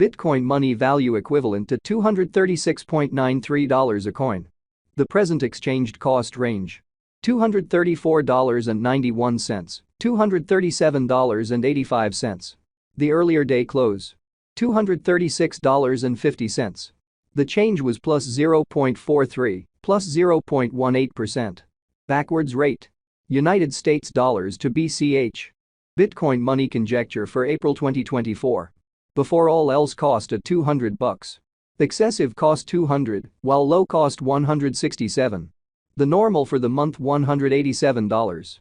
Bitcoin money value equivalent to $236.93 a coin. The present exchanged cost range: $234.91, $237.85. The earlier day close: $236.50. The change was plus 0.43, plus 0.18%. Backwards rate: United States dollars to BCH. Bitcoin money conjecture for April 2024. Before all else cost at $200. Excessive cost $200, while low cost $167. The normal for the month $187.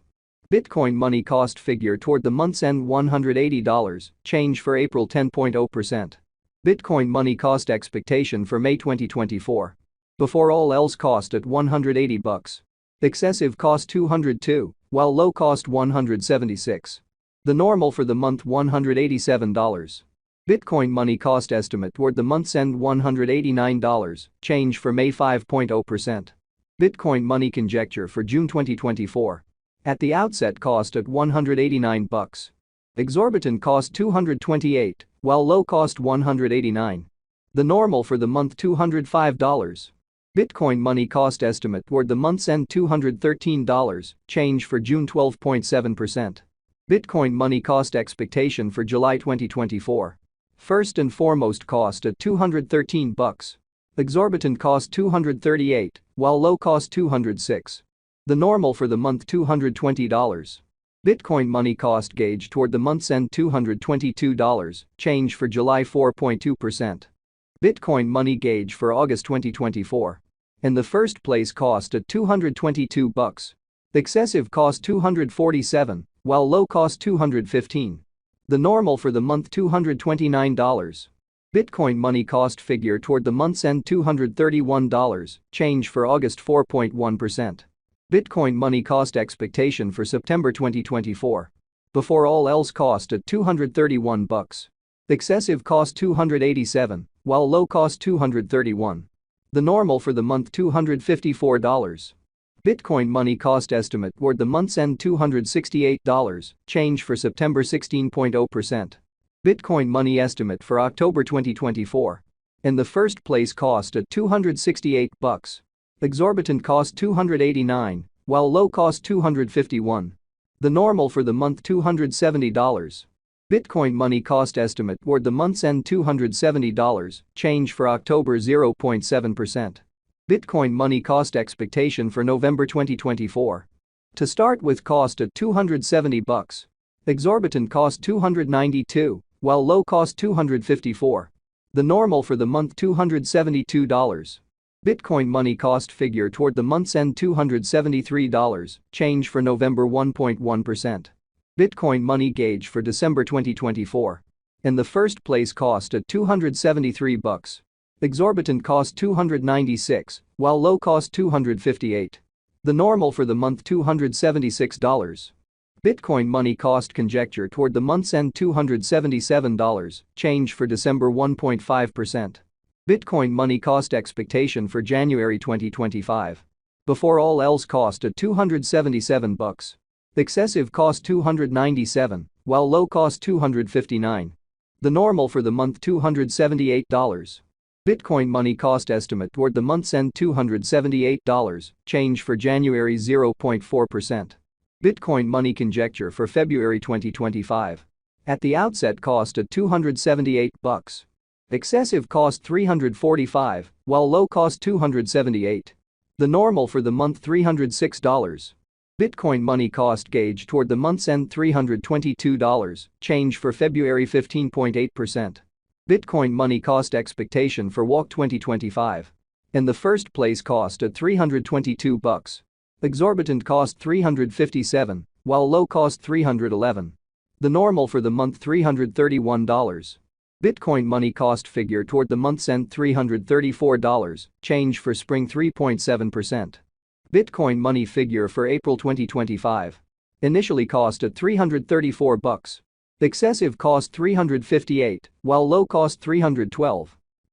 Bitcoin money cost figure toward the month's end $180, change for April 10.0%. Bitcoin money cost expectation for May 2024. Before all else cost at $180. Excessive cost $202, while low cost $176. The normal for the month $187. Bitcoin money cost estimate toward the month's end $189, change for May 5.0%. Bitcoin money conjecture for June 2024. At the outset cost at $189. Exorbitant cost $228, while low cost $189. The normal for the month $205. Bitcoin money cost estimate toward the month's end $213, change for June 12.7%. Bitcoin money cost expectation for July 2024. First and foremost cost at $213. Exorbitant cost $238, while low cost $206. The normal for the month $220. Bitcoin money cost gauge toward the month's end $222, change for July 4.2%. Bitcoin money gauge for August 2024. In the first place cost at $222. Excessive cost $247, while low cost $215. The normal for the month $229. Bitcoin money cost figure toward the month's end $231, change for August 4.1%. Bitcoin money cost expectation for September 2024. Before all else cost at $231. Excessive cost $287, while low cost $231. The normal for the month $254. Bitcoin money cost estimate toward the month's end $268, change for September 16.0%. Bitcoin money estimate for October 2024. In the first place cost at $268. Exorbitant cost $289, while low cost $251. The normal for the month $270. Bitcoin money cost estimate toward the month's end $270, change for October 0.7%. Bitcoin money cost expectation for November 2024. To start with cost at $270. Exorbitant cost $292, while low cost $254. The normal for the month $272. Bitcoin money cost figure toward the month's end $273, change for November 1.1%. Bitcoin money gauge for December 2024. In the first place cost at $273. Exorbitant cost $296, while low cost $258. The normal for the month $276. Bitcoin money cost conjecture toward the month's end $277, change for December 1.5%. Bitcoin money cost expectation for January 2025. Before all else cost at $277. Excessive cost $297, while low cost $259. The normal for the month $278. Bitcoin money cost estimate toward the month's end $278, change for January 0.4%. Bitcoin money conjecture for February 2025. At the outset cost at $278. Excessive cost $345, while low cost $278. The normal for the month $306. Bitcoin money cost gauge toward the month's end $322, change for February 15.8%. Bitcoin money cost expectation for WAC 2025. In the first place cost at $322. Exorbitant cost $357, while low cost $311. The normal for the month $331. Bitcoin money cost figure toward the month's end $334, change for spring 3.7%. Bitcoin money figure for April 2025. Initially cost at $334. Excessive cost $358, while low cost $312.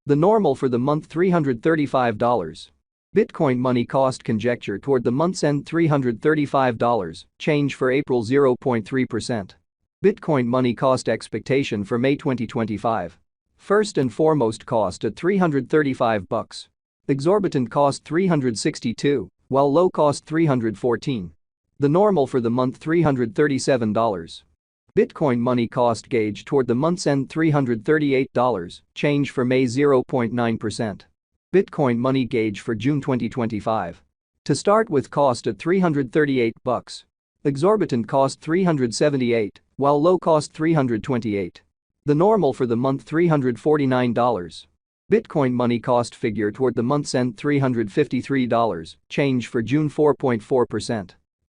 The normal for the month $335. Bitcoin money cost conjecture toward the month's end $335, change for April 0.3%. Bitcoin money cost expectation for May 2025. First and foremost cost at $335. Exorbitant cost $362, while low cost $314. The normal for the month $337. Bitcoin money cost gauge toward the month's end $338, change for May 0.9%. Bitcoin money gauge for June 2025. To start with cost at $338. Exorbitant cost $378, while low cost $328. The normal for the month $349. Bitcoin money cost figure toward the month's end $353, change for June 4.4%.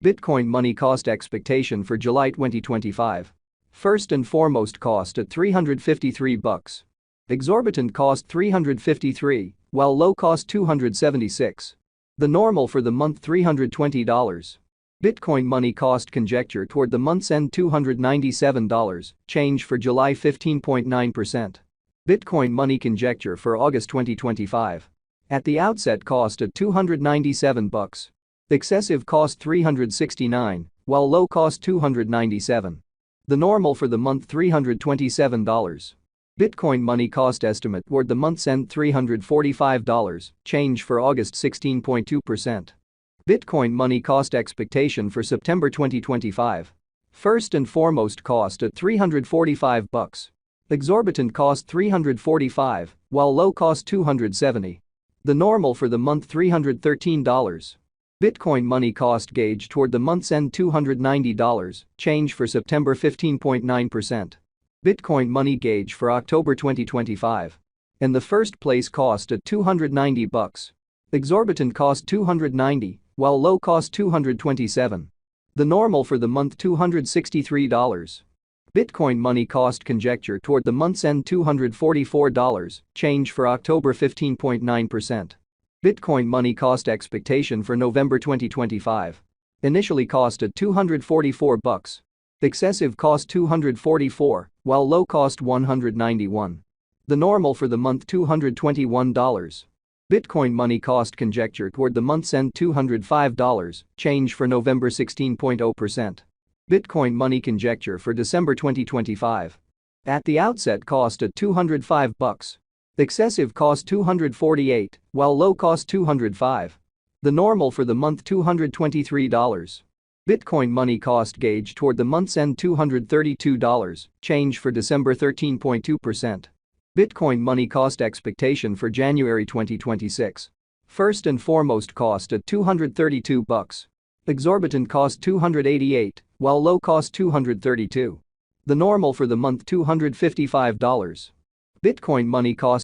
Bitcoin money cost expectation for July 2025. First and foremost cost at $353. Exorbitant cost $353, while low cost $276. The normal for the month $320. Bitcoin money cost conjecture toward the month's end $297, change for July 15.9%. Bitcoin money conjecture for August 2025. At the outset cost at $297. Excessive cost $369, while low cost $297. The normal for the month $327. Bitcoin money cost estimate toward the month's end $345, change for August 16.2%. Bitcoin money cost expectation for September 2025. First and foremost cost at $345. Exorbitant cost $345, while low cost $270. The normal for the month $313. Bitcoin money cost gauge toward the month's end $290, change for September 15.9%. Bitcoin money gauge for October 2025. In the first place cost at $290. Exorbitant cost $290, while low cost $227. The normal for the month $263. Bitcoin money cost conjecture toward the month's end $244, change for October 15.9%. Bitcoin money cost expectation for November 2025. Initially cost at $244. Excessive cost $244, while low cost $191. The normal for the month $221. Bitcoin money cost conjecture toward the month's end $205, change for November 16.0%. Bitcoin money conjecture for December 2025. At the outset cost at $205. Excessive cost $248, while low cost $205. The normal for the month $223. Bitcoin money cost gauge toward the month's end $232, change for December 13.2%. Bitcoin money cost expectation for January 2026. First and foremost cost at $232. Exorbitant cost $288, while low cost $232. The normal for the month $255. Bitcoin money cost